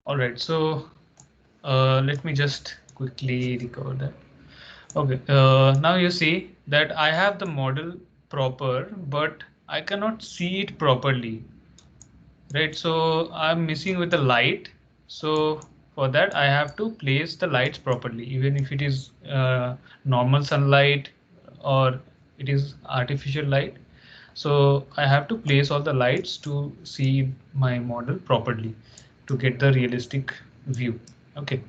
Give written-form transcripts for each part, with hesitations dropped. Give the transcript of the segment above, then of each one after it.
All right, so let me just quickly recover that. Okay, now you see that I have the model proper, but I cannot see it properly, right? So I'm missing with the light. So for that, I have to place the lights properly, even if it is normal sunlight or it is artificial light. So I have to place all the lights to see my model properly to get the realistic view. Okay.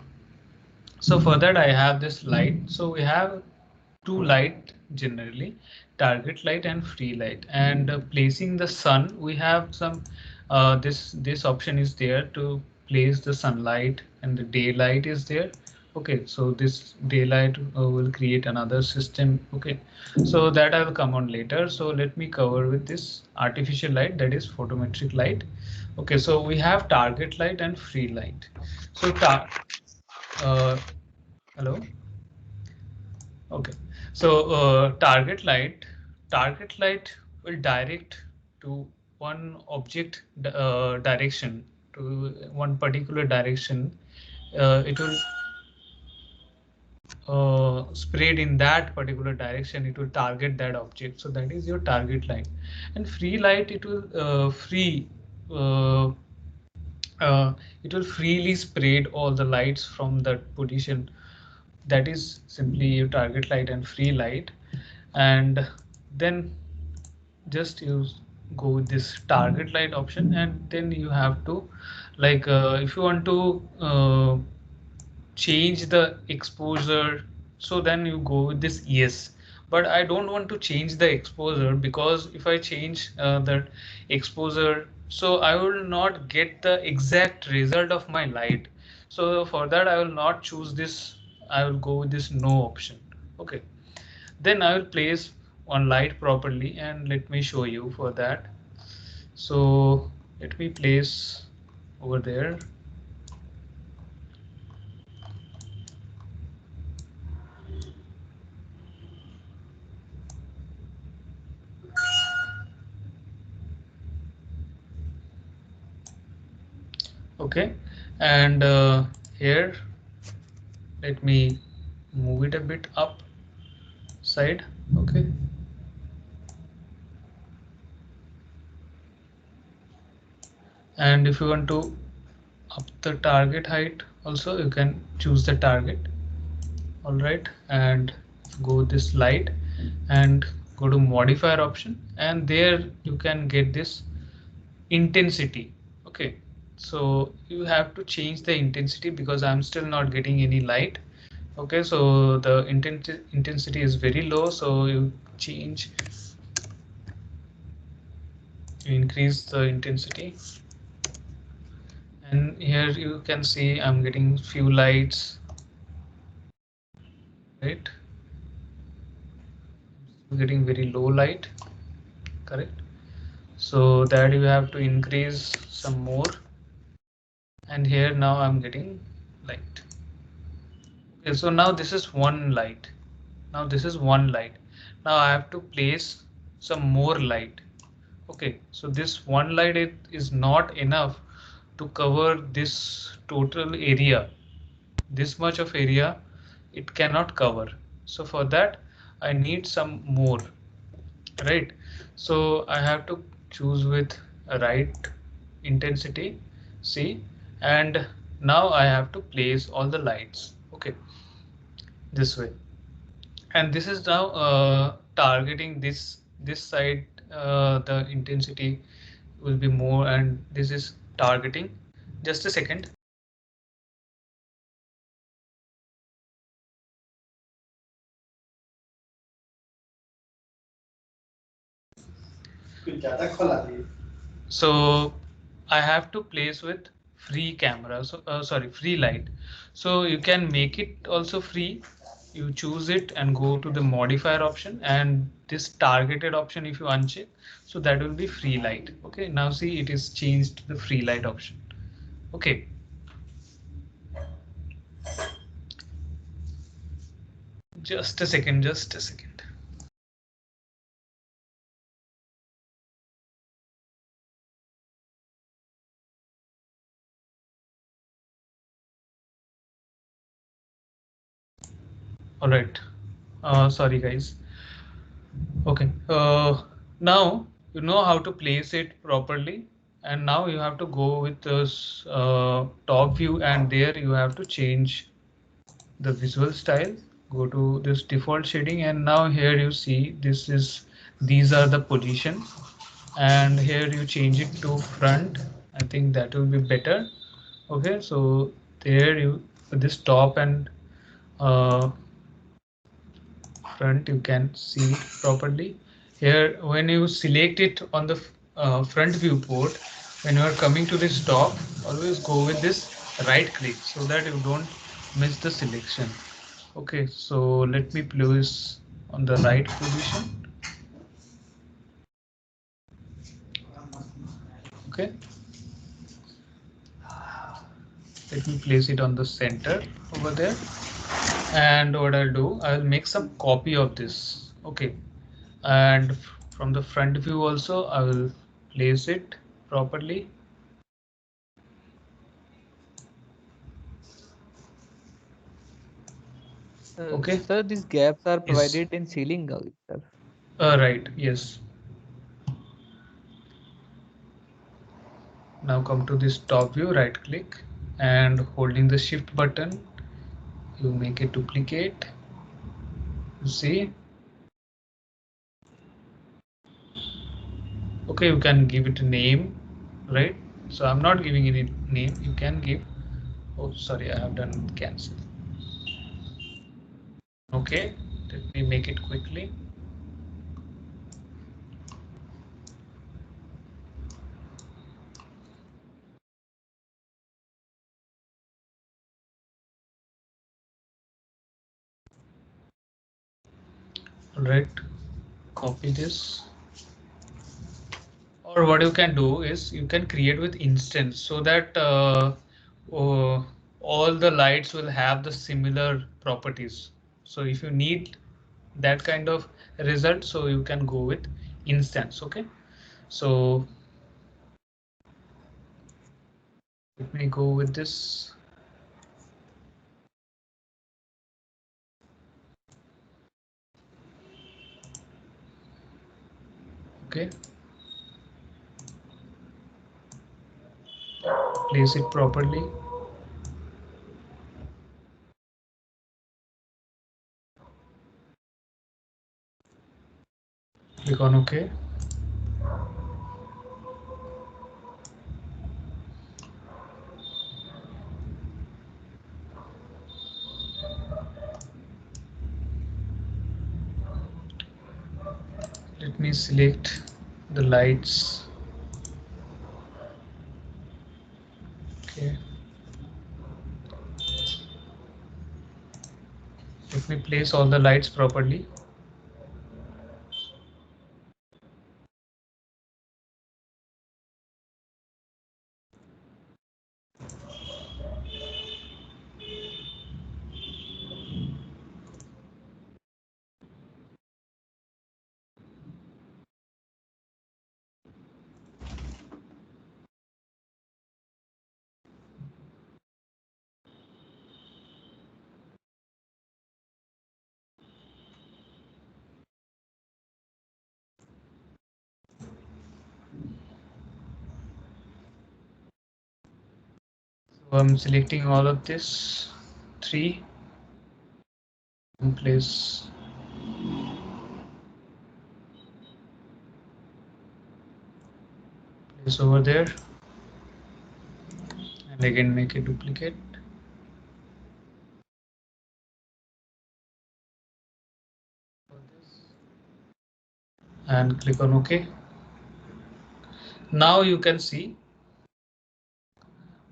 So for that I have this light. So we have two light generally, target light and free light. And placing the sun, we have some this option is there to place the sunlight, and the daylight is there. Okay, so this daylight will create another system. Okay, so that I will come on later. So let me cover with this artificial light, that is photometric light. Okay, so we have target light and free light. So uh, hello. Okay, so target light will direct to one object direction, to one particular direction. It will spread in that particular direction. It will target that object. So that is your target light. And free light, it will uh, it will freely spread all the lights from that position. That is simply your target light and free light. And then just use go with this target light option, and then you have to, like, if you want to change the exposure, so then you go with this yes. But I don't want to change the exposure, because if I change the exposure, so I will not get the exact result of my light. So for that I will not choose this. I will go with this no option. Okay, then I will place one light properly, and let me show you for that. So let me place over there. Okay, and here let me move it a bit up side. Okay, and if you want to up the target height also, you can choose the target. All right, and go this light and go to modifier option, and there you can get this intensity. Okay, so you have to change the intensity, because I'm still not getting any light. Okay, so the intensity is very low, so you change, you increase the intensity, and here you can see I'm getting few lights, right? I'm getting very low light, correct? So that you have to increase some more, and here now I'm getting light. Okay, so now this is one light. Now this is one light. Now I have to place some more light. Okay, so this one light is not enough to cover this total area. This much of area it cannot cover. So for that I need some more, right? So I have to choose with a right intensity, see, and now I have to place all the lights. Okay, this way. And this is now targeting this side. The intensity will be more, and this is targeting. Just a second. So I have to place with free camera, so sorry, free light. So you can make it also free. You choose it and go to the modifier option, and this targeted option if you uncheck, so that will be free light. Okay, now see, it is changed to the free light option. Okay, just a second, just a second. All right. Sorry guys. Okay. Now you know how to place it properly, and now you have to go with this top view, and there you have to change the visual style. Go to this default shading, and now here you see these are the position, and here you change it to front. I think that will be better. Okay, so there you this top and uh, front you can see it properly. Here when you select it on the front viewport, when you are coming to this top, always go with this right click so that you don't miss the selection. Okay, so let me place on the right position. Okay, let me place it on the center over there. And what I'll do, I'll make some copy of this. Okay, and from the front view also I will place it properly. Okay, Sir, these gaps are yes, provided in ceiling itself. right, yes. Now come to this top view, right click, and holding the shift button you make it duplicate. You see. Okay, you can give it a name, right? So I'm not giving any name. You can give, oh sorry, I have done cancel. Okay, let me make it quickly. All right, copy this. Or what you can do is you can create with instance so that all the lights will have the similar properties. So if you need that kind of result, so you can go with instance. Okay, so let me go with this. Okay, place it properly. Click on OK. Let me select the lights. Okay, let me place all the lights properly. So I'm selecting all of this three and place over there, and again make a duplicate. And click on OK. Now you can see,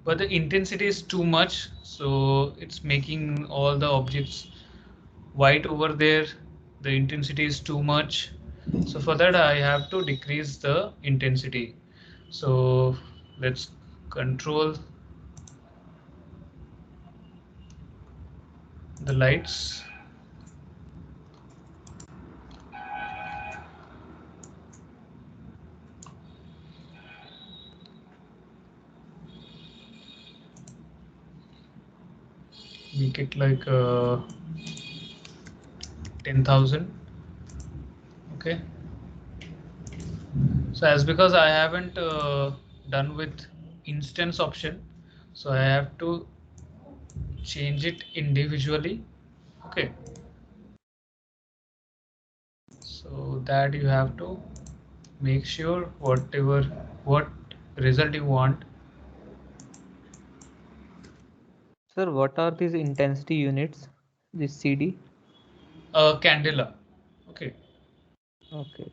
but the intensity is too much, so it's making all the objects white over there. The intensity is too much, so for that I have to decrease the intensity. So let's control the lights. Make it like 10,000. Okay, so as because I haven't done with instance option, so I have to change it individually. Okay, so that you have to make sure what result you want. Sir, what are these intensity units? This CD? Candela. Okay, Okay.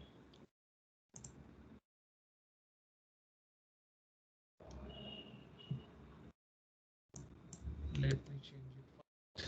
let me change it.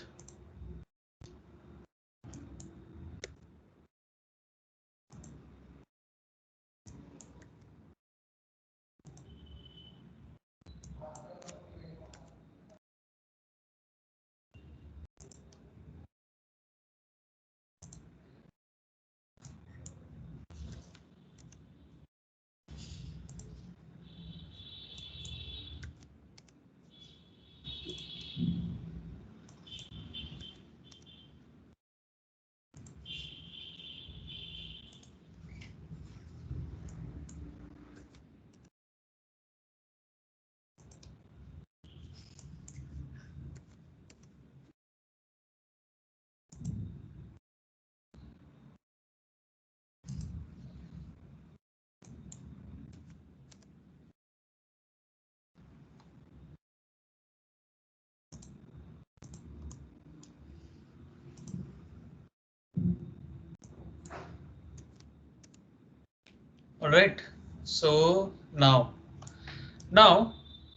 All right, so now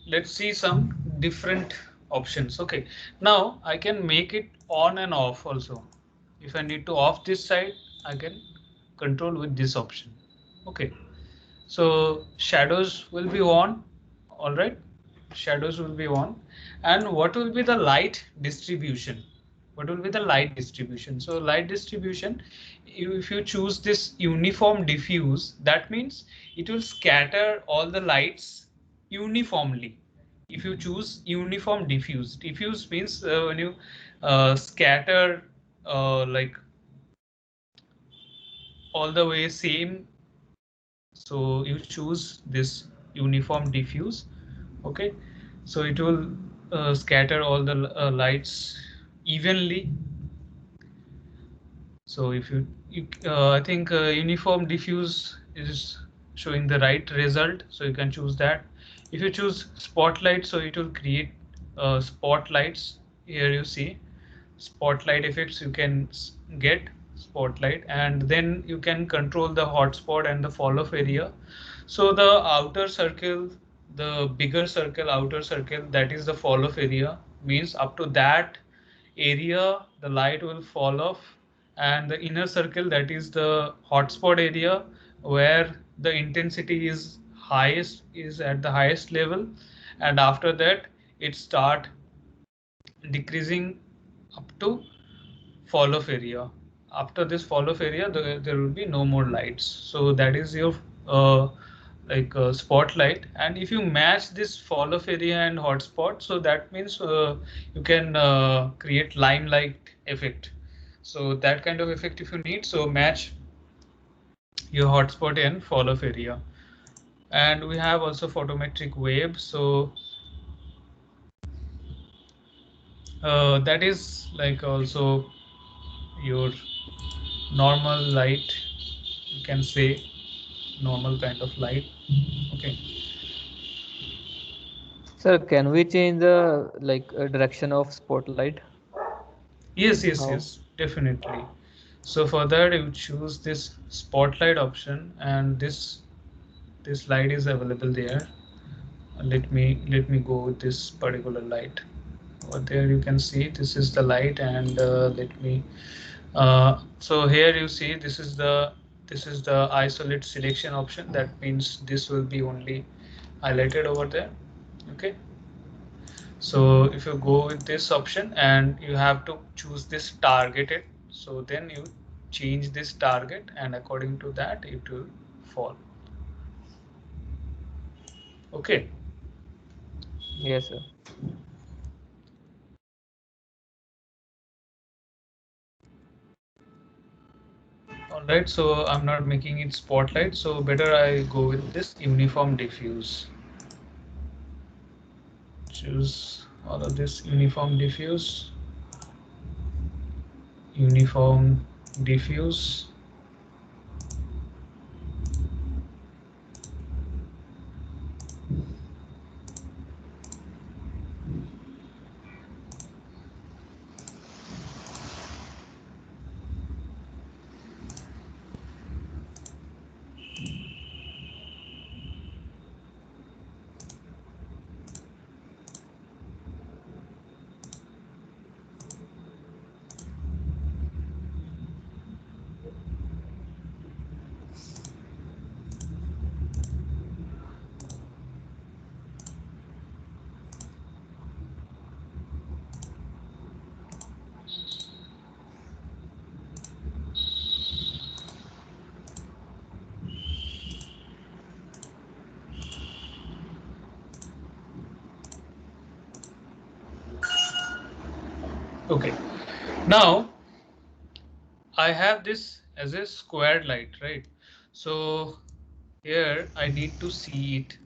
let's see some different options. Okay, now I can make it on and off also. If I need to off this side, I can control with this option. Okay, so shadows will be on. All right, shadows will be on. And what will be the light distribution? What will be the light distribution? So light distribution, if you choose this uniform diffuse, that means it will scatter all the lights uniformly. If you choose uniform diffuse means when you scatter like all the way same, so you choose this uniform diffuse. Okay, so it will scatter all the lights evenly. So if I think uniform diffuse is showing the right result, so you can choose that. If you choose spotlight, so it will create spotlights. Here you see spotlight effects. You can get spotlight, and then you can control the hotspot and the fall off area. So the outer circle, the bigger circle, outer circle, that is the fall off area, means up to that area the light will fall off, and the inner circle, that is the hotspot area where the intensity is highest, is at the highest level, and after that it start decreasing up to fall off area. After this fall off area, there will be no more lights. So that is your uh, spotlight. And if you match this fall off area and hotspot, so that means you can create limelight effect. So that kind of effect if you need, so match your hotspot and fall off area. And we have also photometric wave. So that is like also your normal light, you can say normal kind of light. Okay, Sir, can we change the direction of spotlight? yes, How? definitely. So for that you choose this spotlight option, and this light is available there. Let me go with this particular light. Over there you can see this is the light, and let me so here you see this is the isolate selection option. That means this will be only highlighted over there. Okay, so if you go with this option, and you have to choose this targeted, so then you change this target, and according to that it will fall. Okay, Yes, sir. All right, so I'm not making it spotlight, so better I go with this uniform diffuse. Choose all of this uniform diffuse, uniform diffuse. Okay, now I have this as a squared light, right? So here I need to see it.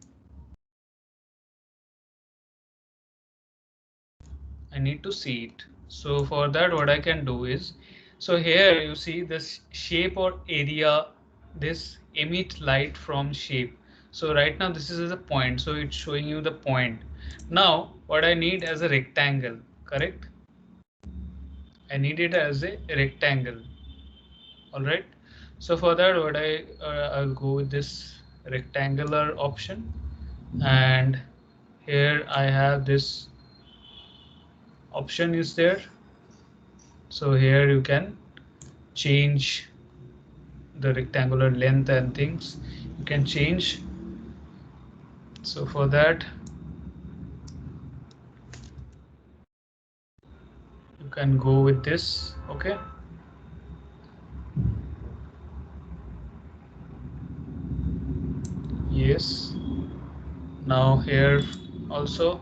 I need to see it. So for that, what I can do is, so here you see this shape or area, this emit light from shape. So right now this is a point, so it's showing you the point. Now what I need as a rectangle, correct? I need it as a rectangle. All right. So for that, what I'll go with this rectangular option, and here I have this option is there. So here you can change the rectangular length and things you can change. So for that you can go with this. Okay, yes, now here also.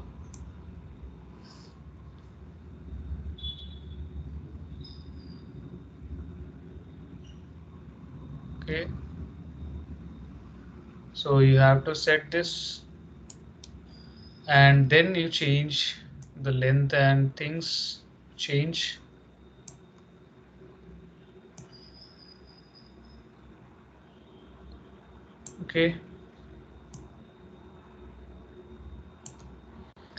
Okay, so you have to set this and then you change the length and things change. Okay,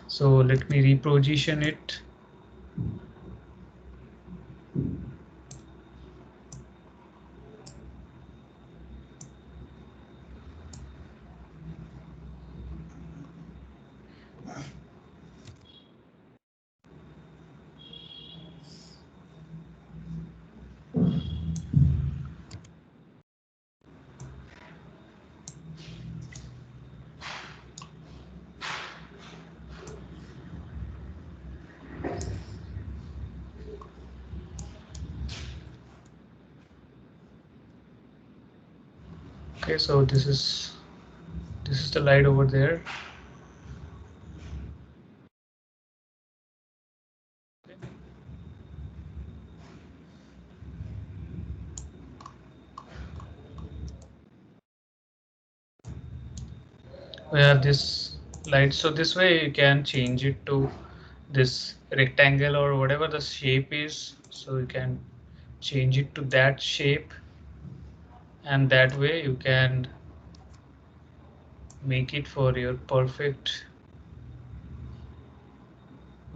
so let me reposition it. Okay, so this is the light over there. We have this light, so this way you can change it to this rectangle or whatever the shape is, so you can change it to that shape, and that way you can make it for your perfect.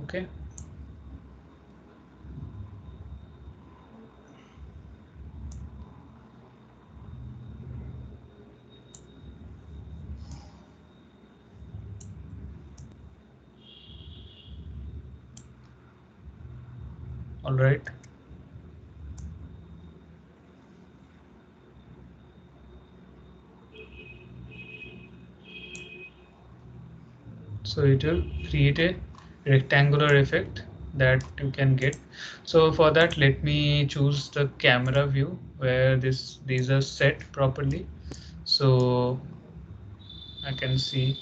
Okay, all right, so it will create a rectangular effect that you can get. So for that, let me choose the camera view where these are set properly, so I can see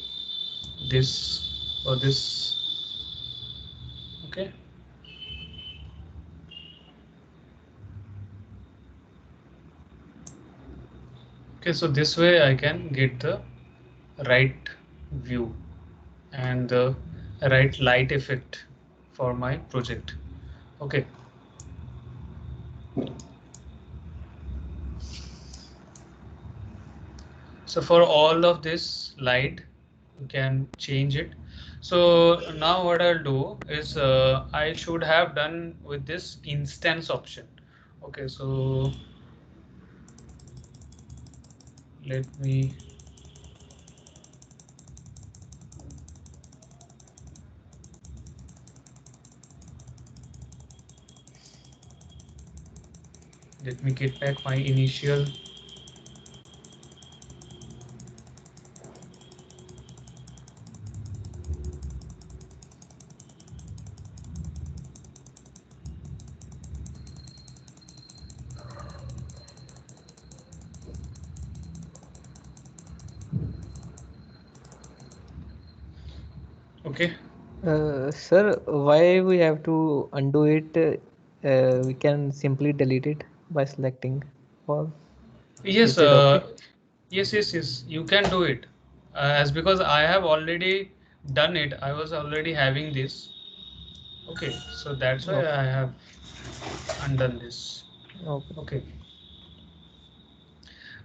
this or this. Okay, Okay, so this way I can get the right view and the right light effect for my project. Okay. So for all of this light, you can change it. So now what I'll do is I should have done with this instance option. Okay, so let me get back my initial. Okay. Sir, why we have to undo it? We can simply delete it by selecting all. Is Yes, that okay? yes. You can do it. As because I have already done it, I was already having this. Okay, so that's why Okay. I have undone this. Okay. Okay.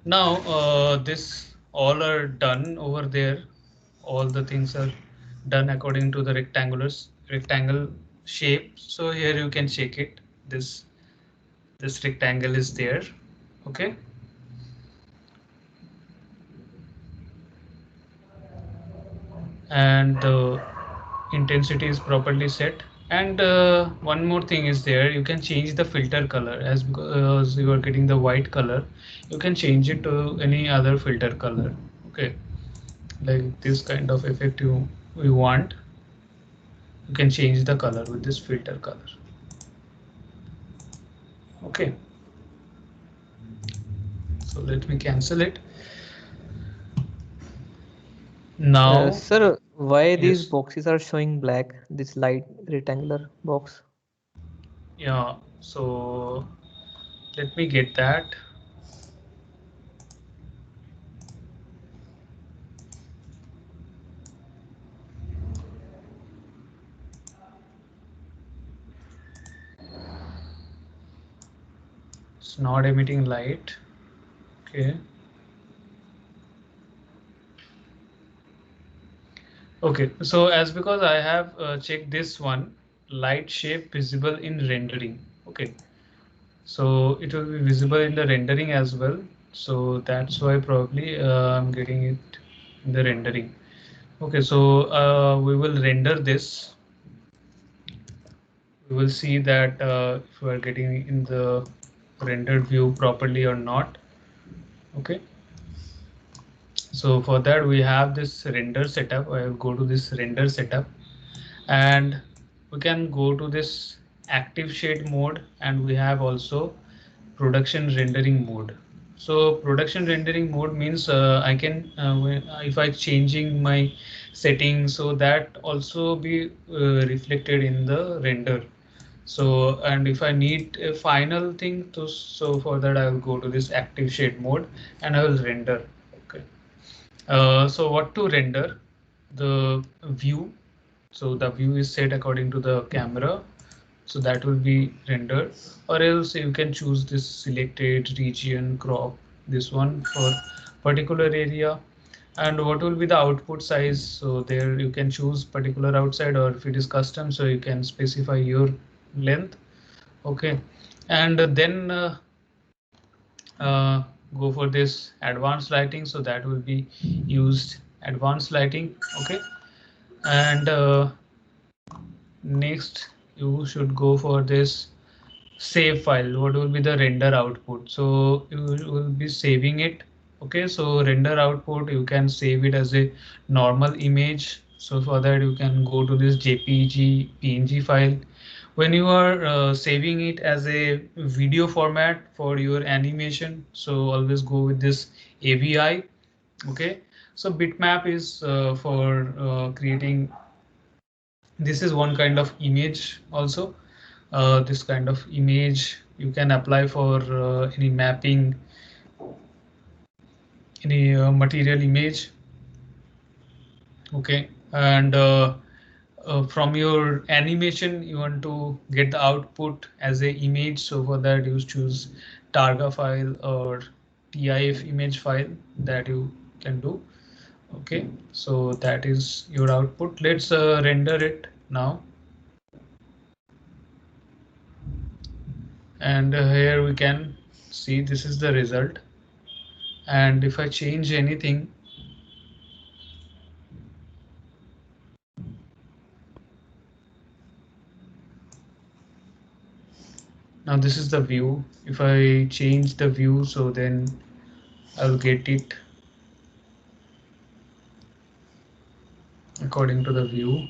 Now this all are done over there. All the things are done according to the rectangle shape. So here you can check it. This rectangle is there. Okay. And the intensity is properly set. And one more thing is there, you can change the filter color. As because you are getting the white color, you can change it to any other filter color. Okay, like this kind of effect you want, you can change the color with this filter color. Okay, so let me cancel it now. Sir, why these Yes. boxes are showing black? This light rectangular box. Yeah, so let me get that. It's not emitting light. Okay. Okay, so as because I have checked this one, light shape visible in rendering. Okay, so it will be visible in the rendering as well. So that's why probably I'm getting it in the rendering. Okay, so we will render this. We will see that if we are getting in the rendered view properly or not. Okay, so for that we have this render setup. I will go to this render setup and we can go to this active shade mode, and we have also production rendering mode. So production rendering mode means I can if I changing my settings, so that also be reflected in the render. So and if I need a final thing to, so for that I will go to this active shade mode and I will render. Okay, so what to render? The view. So the view is set according to the camera. So that will be rendered, or else you can choose this selected region crop, this one for particular area. And what will be the output size? So there you can choose particular outside, or if it is custom, so you can specify your length. Okay, and then uh, go for this advanced lighting, so that will be used advanced lighting. Okay, and next you should go for this save file. What will be the render output? So you will be saving it. Okay, so render output, you can save it as a normal image. So for that you can go to this jpeg png file. When you are saving it as a video format for your animation, so always go with this avi. Okay, so bitmap is for creating, this is one kind of image also. This kind of image you can apply for any mapping any material image. Okay, and from your animation you want to get the output as a image, so for that you choose targa file or TIFF image file that you can do. Okay, so that is your output. Let's render it now. And here we can see this is the result. And if I change anything, now this is the view. If I change the view, so then I'll get it according to the view.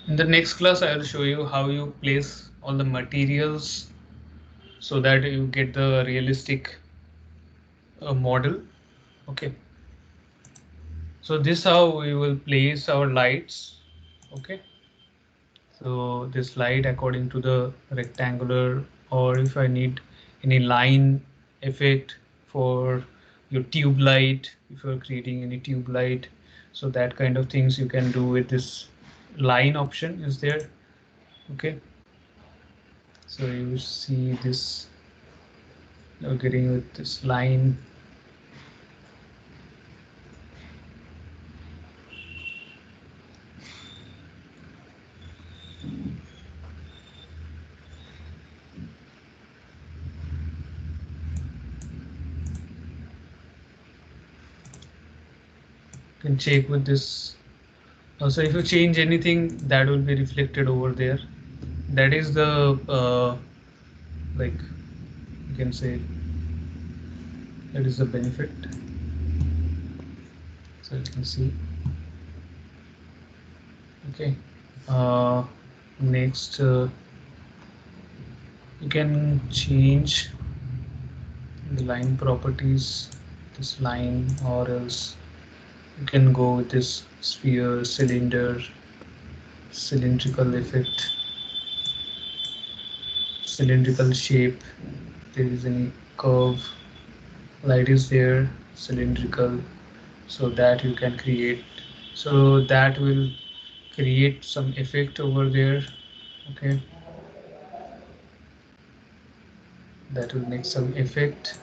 In the next class, I will show you how you place all the materials so that you get the realistic model. Okay, so this how we will place our lights. Okay, so this light according to the rectangular, or if I need any line effect for your tube light, if you're creating any tube light, so that kind of things you can do with this line option is there. Okay, so you see this, you're getting with this line. You can check with this. Also, if you change anything, that will be reflected over there. That is the like you can say that is the benefit. So you can see. Okay. Uh, Next, you can change the line properties. This line, or else you can go with this sphere, cylinder, cylindrical effect, cylindrical shape. There is any curve, light is there, cylindrical, so that you can create. So that will create some effect over there. Okay, that will make some effect.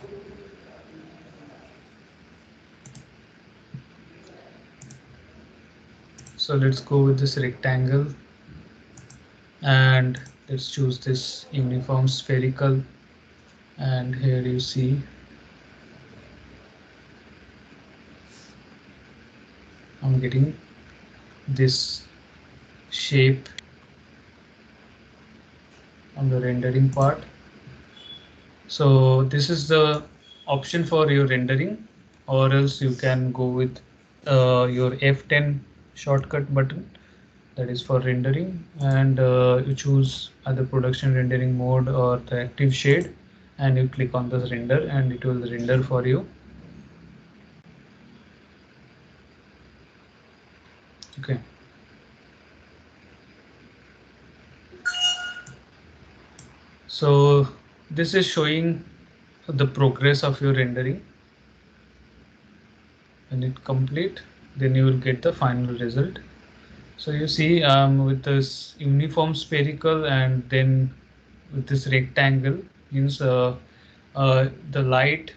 So let's go with this rectangle, and let's choose this uniform spherical. And here you see I'm getting this shape on the rendering part. So this is the option for your rendering, or else you can go with your F10 shortcut button, that is for rendering, and you choose either production rendering mode or the active shade, and you click on this render and it will render for you. Okay, so this is showing the progress of your rendering. When it complete, then you will get the final result. So you see with this uniform spherical and then with this rectangle means the light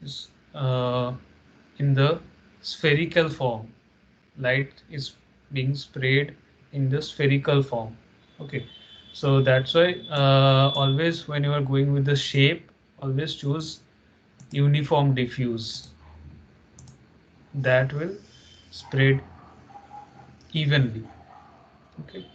is in the spherical form. Light is being sprayed in the spherical form. Okay, so that's why always when you are going with the shape, always choose uniform diffuse. That will spread evenly. Okay.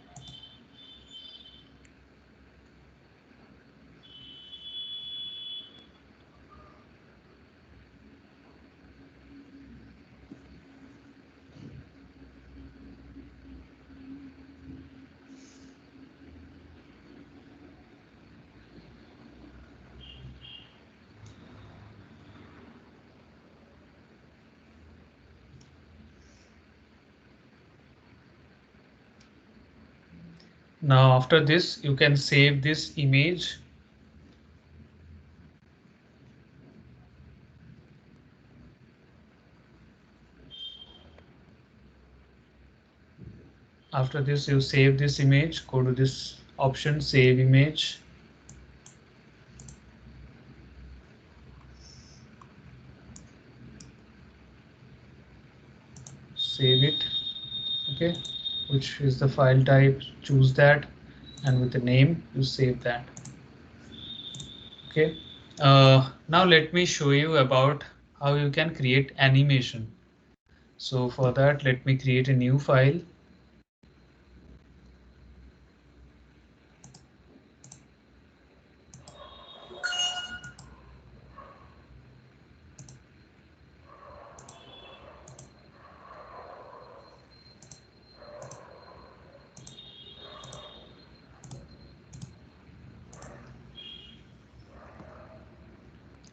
Now after this, you can save this image. After this, you save this image, go to this option, save image. Save it. Okay, which is the file type, choose that, and with the name, you save that. Okay, now let me show you about how you can create animation. So for that, let me create a new file.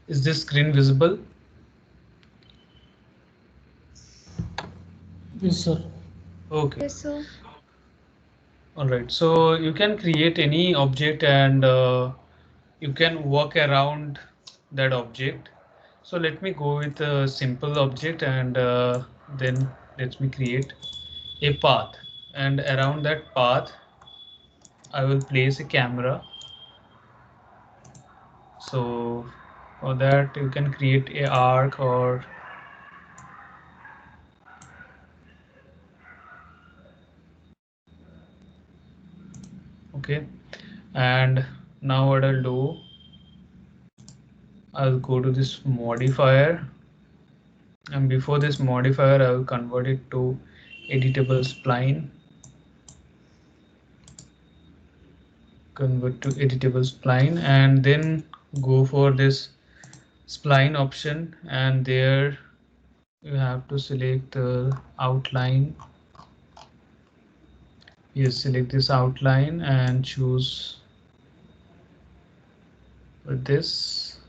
Is this screen visible? Yes, sir. Okay. Yes, sir. All right. So you can create any object and you can work around that object. So let me go with a simple object and then let me create a path, and around that path I will place a camera. So for that you can create a arc or okay. And now what I'll do, I'll go to this modifier, and before this modifier I will convert it to editable spline. Convert to editable spline, and then go for this spline option, and there you have to select the outline. You select this outline and choose with this,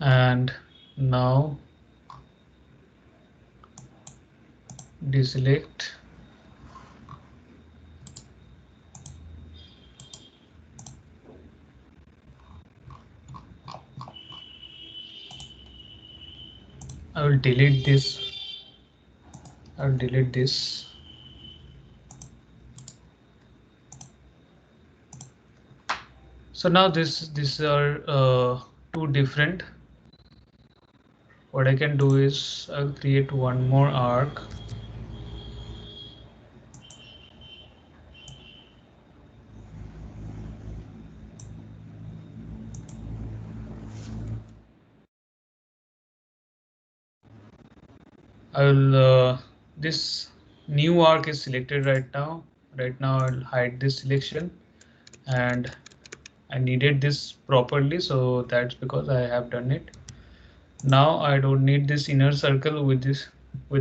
and now deselect. I will delete this. I'll delete this. So now these are two different. What I can do is I'll create one more arc. I will this new arc is selected right now. Right now I'll hide this selection, and I needed this properly, so that's because I have done it. Now I don't need this inner circle with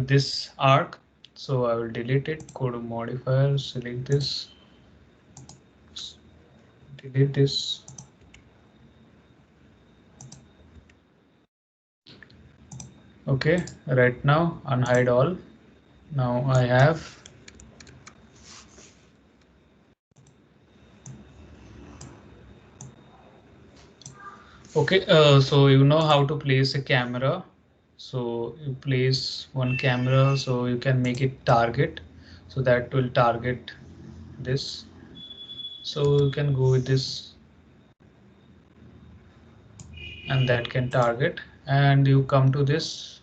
this arc, so I will delete it. Go to modifier, select this, delete this. Okay, right now unhide all. Now I have okay, so you know how to place a camera. So you place one camera, so you can make it target, so that will target this. So you can go with this, and that can target, and you come to this.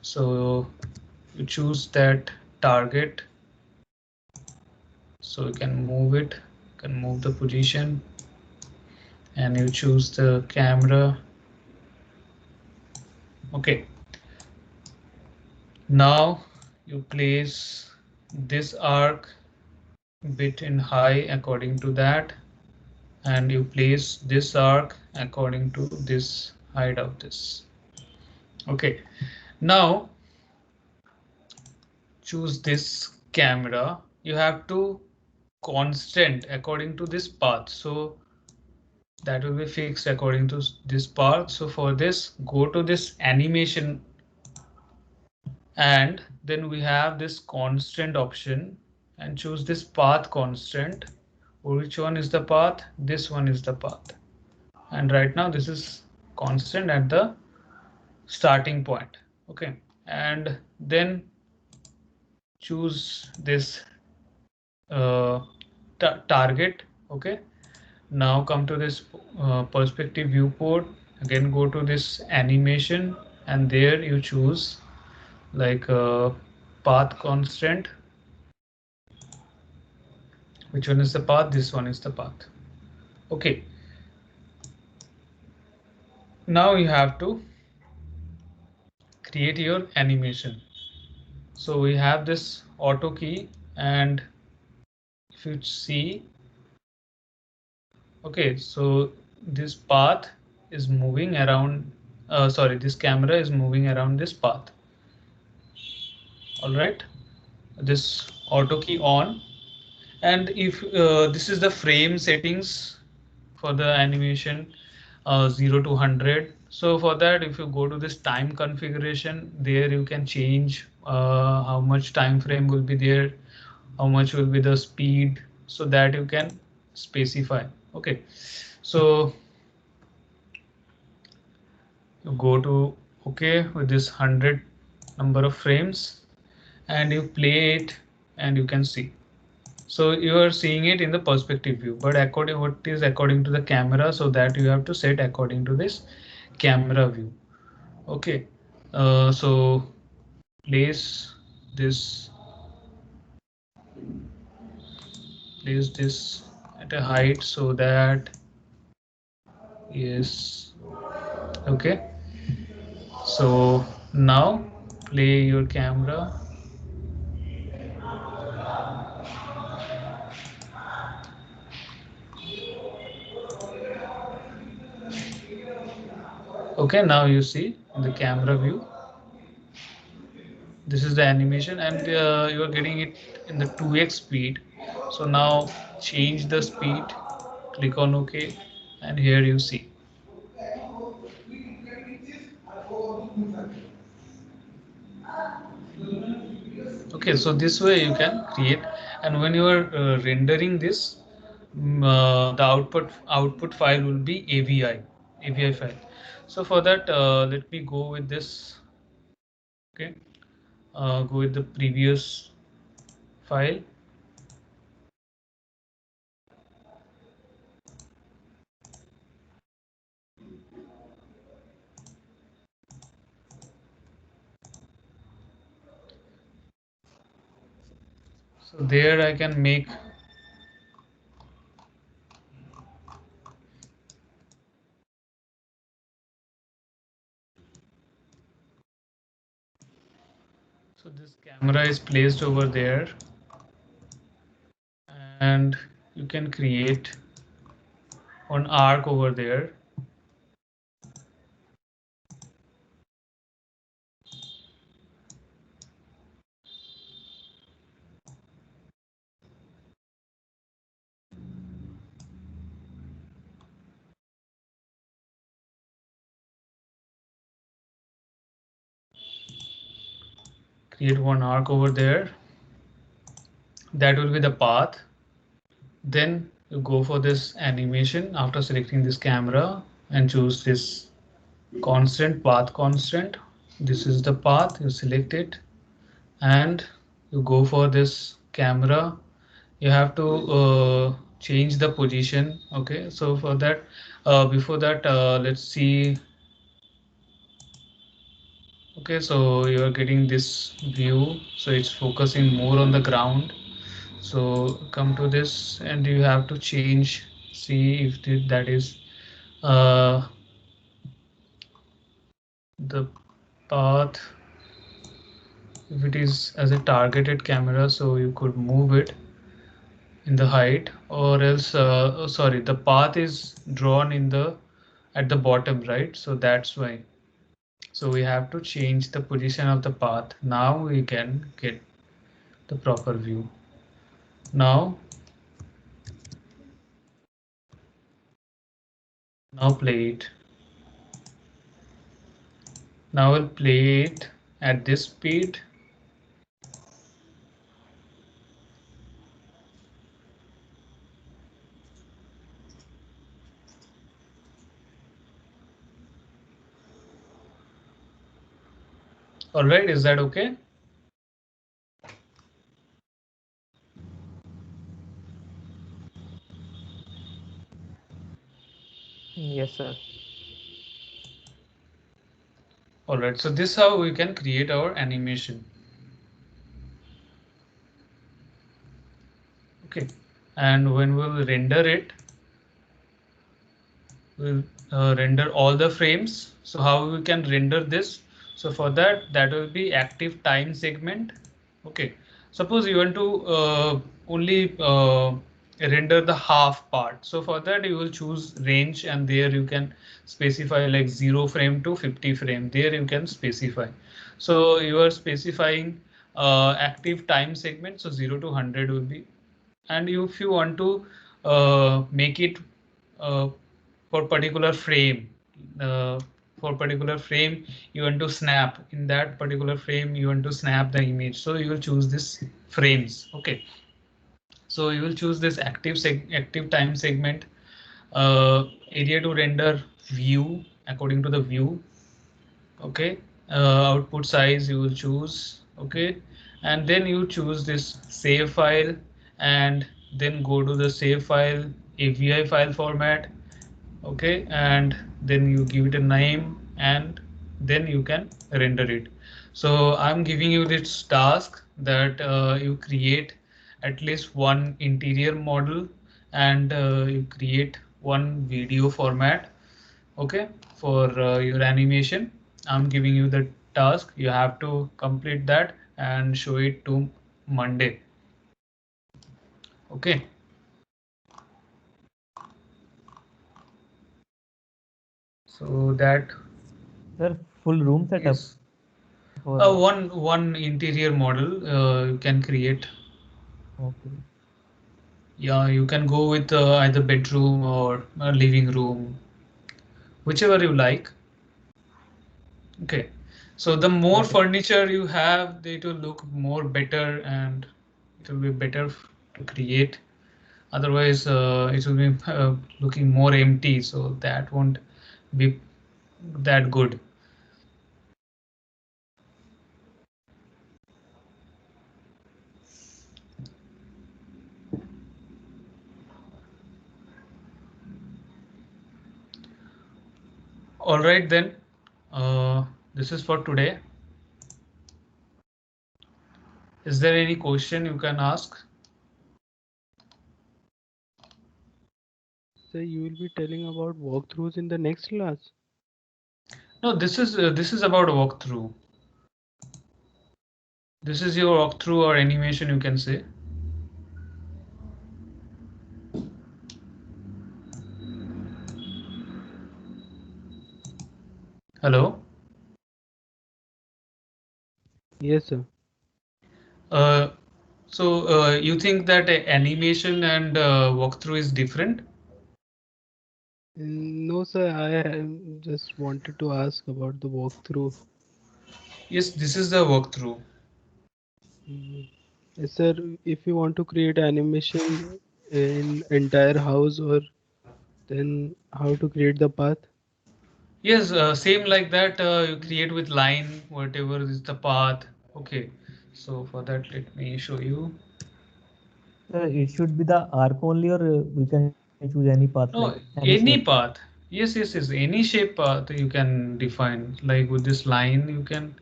So you choose that target, so you can move it, you can move the position, and you choose the camera. Okay, now you place this arc bit in high according to that, and you place this arc according to this height of this. Okay, now choose this camera. You have to constant according to this path, so that will be fixed according to this path. So for this, go to this animation And then we have this constant option, and choose this path constant. Which one is the path? This one is the path. And right now this is constant at the starting point. Okay, and then choose this target. Okay, now come to this perspective viewport. Again, go to this animation, and there you choose like path constant. Which one is the path? This one is the path. Okay, now you have to create your animation. So we have this auto key, and if you see, okay, so this path is moving around, sorry, this camera is moving around this path. All right, this auto key on. And if this is the frame settings for the animation, 0 to 100. So for that, if you go to this time configuration, there you can change how much time frame will be there, how much will be the speed, so that you can specify. Okay, so you go to okay with this 100 number of frames, and you play it, and you can see. So you are seeing it in the perspective view, but according what is according to the camera, so that you have to set according to this camera view. Okay, so place this place this at a height so that yes. Okay, so now play your camera. Okay, now you see in the camera view, this is the animation, and you are getting it in the 2x speed. So now change the speed, click on OK, and here you see. Okay, so this way you can create, and when you are rendering this, the output file will be AVI file. So for that, let me go with this. Okay, go with the previous file. So there I can make. So this camera is placed over there, and you can create one arc over there. Create one arc over there. That will be the path. Then you go for this animation after selecting this camera, and choose this constant, path constant. This is the path, you select it, and you go for this camera. You have to change the position. Okay, so for that, before that, let's see. Okay, so you are getting this view, so it's focusing more on the ground. So come to this, and you have to change, see if that is uh, the path. If it is as a targeted camera, so you could move it in the height, or else sorry, the path is drawn in the at the bottom, right? So that's why. So we have to change the position of the path. Now we can get the proper view. Now play it. Now we'll play it at this speed. All right, is that okay? Yes, sir. All right, so this is how we can create our animation. Okay, and when we'll render it, we'll render all the frames. So how we can render this? So for that will be active time segment. Okay, suppose you want to only render the half part. So for that you will choose range, and there you can specify like 0 frame to 50 frame. There you can specify. So you are specifying active time segment. So 0 to 100 will be, and if you want to make it uh, for particular frame, uh, for particular frame you want to snap, in that particular frame you want to snap the image, so you will choose this frames. Okay, so you will choose this active time segment, area to render, view, according to the view. Okay, output size you will choose. Okay, and then you choose this save file, and then go to the save file AVI file format. Okay, and then you give it a name, and then you can render it. So I'm giving you this task that you create at least one interior model, and you create one video format. Okay, for your animation, I'm giving you the task. You have to complete that and show it to Monday. Okay, so that Sir, full room setup is for. one interior model you can create. Okay. Yeah, you can go with either bedroom or living room, whichever you like. Okay, so the more Okay. furniture you have, it will look more better, and it will be better to create. Otherwise, it will be looking more empty, so that won't be that good. All right, then. This is for today. Is there any question you can ask? So you will be telling about walkthroughs in the next class. No, this is about a walkthrough. This is your walkthrough or animation, you can say. Hello. Yes, sir. Uh, so you think that animation and walkthrough is different? No, sir. Just wanted to ask about the walkthrough. Yes, this is the walkthrough. Mm. Yes, sir. If you want to create animation in entire house, or then how to create the path? Yes, same like that. You create with line, whatever is the path. Okay, so for that, let me show you. Sir, it should be the arc only, or we can choose any path, like any No, shape. any path. Yes, yes, yes. Any shape path you can define. Like with this line, you can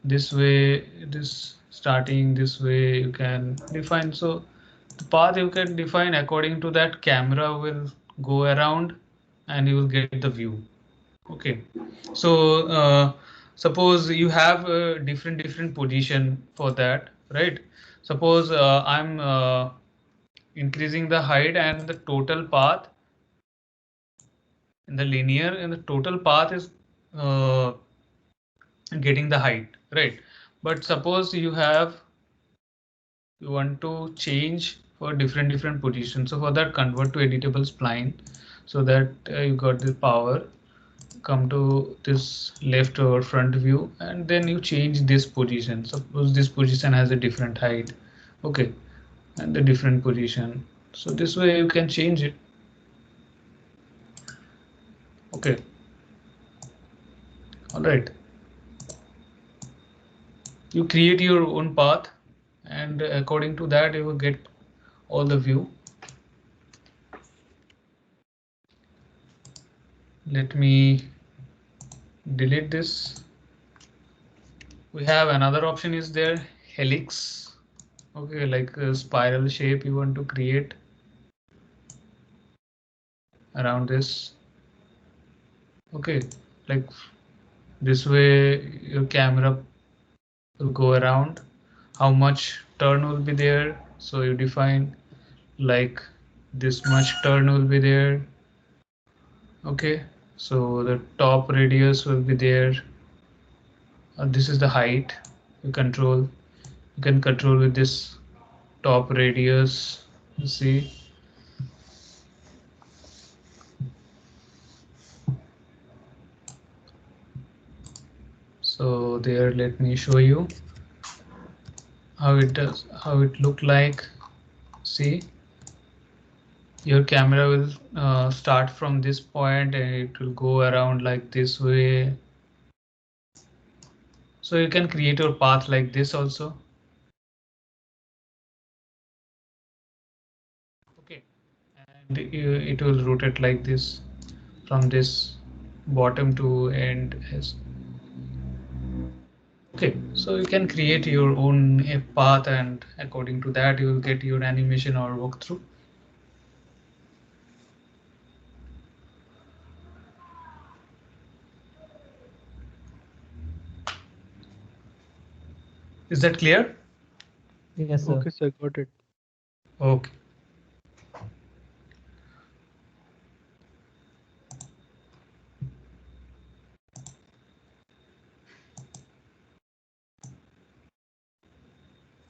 this way, this starting this way, you can define. So the path you can define according to that, camera will go around and you will get the view. Okay. So suppose you have a different position for that, right? Suppose I'm increasing the height, and the total path in the linear, and the total path is uh, getting the height, right? But suppose you want to change for different positions. So for that, convert to editable spline, so that you got the power. Come to this left or front view, and then you change this position. Suppose this position has a different height. Okay, and the different position. So this way you can change it. Okay, all right. You create your own path, and according to that you will get all the view. Let me delete this. We have another option is there, helix. Okay, like a spiral shape you want to create around this. Okay, like this way your camera will go around. How much turn will be there? So you define like this much turn will be there. Okay, so the top radius will be there. This is the height you control. You can control with this top radius. You see, so there, let me show you how it does, how it look like. See, your camera will start from this point and it will go around like this way. So you can create your path like this also. Okay, and it will rotate like this from this bottom to end as. Okay, so you can create your own path, and according to that you will get your animation or walkthrough. Is that clear? Yes, sir. Okay, sir, got it. Okay.